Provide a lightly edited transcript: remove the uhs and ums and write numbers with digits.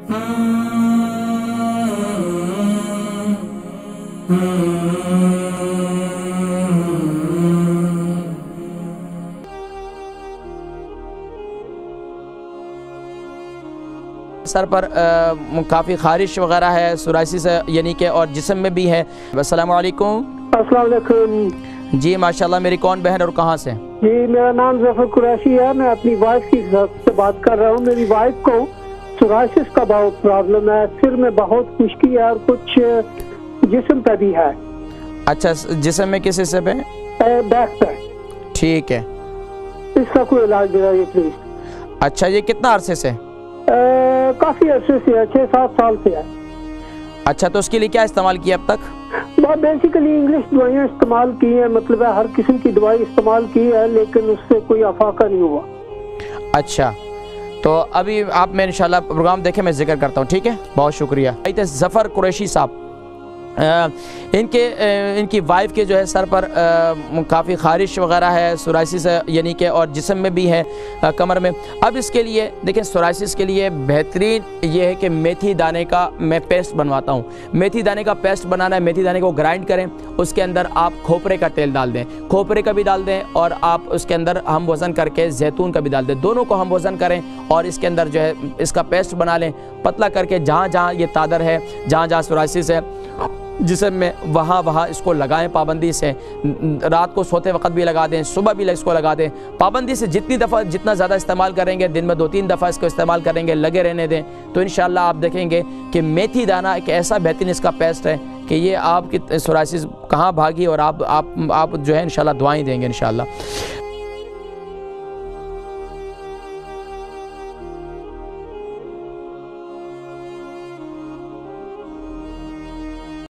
Sir पर काफ़ी खारिश वगैरह है, सोराइसिस यानी कि, और जिस्म में भी है। अस्सलाम वालेकुम। अस्सलाम वालेकुम। जी माशाल्लाह। मेरी कौन बहन और कहाँ से? जी मेरा नाम जफर कुरैशी है। मैं अपनी वाइफ की से बात कर रहा हूँ। मेरी वाइफ को सोराइसिस का बहुत प्रॉब्लम है, सिर में बहुत खुश्की है और कुछ जिस्म पे भी है। अच्छा, जिस्म में किस हिस्से पे? बैक पे। ठीक है, इसका कोई इलाज दिलाइए प्लीज। अच्छा, ये कितना अरसे से? काफी अरसे से है, 6-7 साल से है। अच्छा, तो उसके लिए क्या इस्तेमाल किया अब तक? बेसिकली इंग्लिश दवाइयाँ इस्तेमाल की है, मतलब है हर किस्म की दवाई इस्तेमाल की है, लेकिन उससे कोई अफाका नहीं हुआ। अच्छा, तो अभी आप मैं इंशाल्लाह प्रोग्राम देखें, मैं जिक्र करता हूँ। ठीक है, बहुत शुक्रिया। जफ़र कुरैशी साहब, इनकी वाइफ के जो है सर पर काफ़ी खारिश वगैरह है, सोराइसिस यानी कि, और जिस्म में भी है, कमर में। अब इसके लिए देखें, सोराइसिस के लिए बेहतरीन ये है कि मेथी दाने का मैं पेस्ट बनवाता हूँ। मेथी दाने का पेस्ट बनाना है। मेथी दाने को ग्राइंड करें, उसके अंदर आप खोपरे का तेल डाल दें, खोपरे का भी डाल दें, और आप उसके अंदर हम वज़न करके जैतून का भी डाल दें। दोनों को हम वज़न करें और इसके अंदर जो है इसका पेस्ट बना लें, पतला करके। जहाँ जहाँ ये तादर है, जहाँ जहाँ सोराइसिस है जिस्म में, वहाँ इसको लगाएं पाबंदी से। रात को सोते वक्त भी लगा दें, सुबह भी इसको लगा दें पाबंदी से। जितना ज़्यादा इस्तेमाल करेंगे, दिन में 2-3 दफ़ा इसको इस्तेमाल करेंगे, लगे रहने दें, तो इंशाल्लाह आप देखेंगे कि मेथी दाना एक ऐसा बेहतरीन इसका पेस्ट है कि ये आपकी सोराइसिस कहाँ भागी और आप जो है इंशाल्लाह दुआएं देंगे इंशाल्लाह।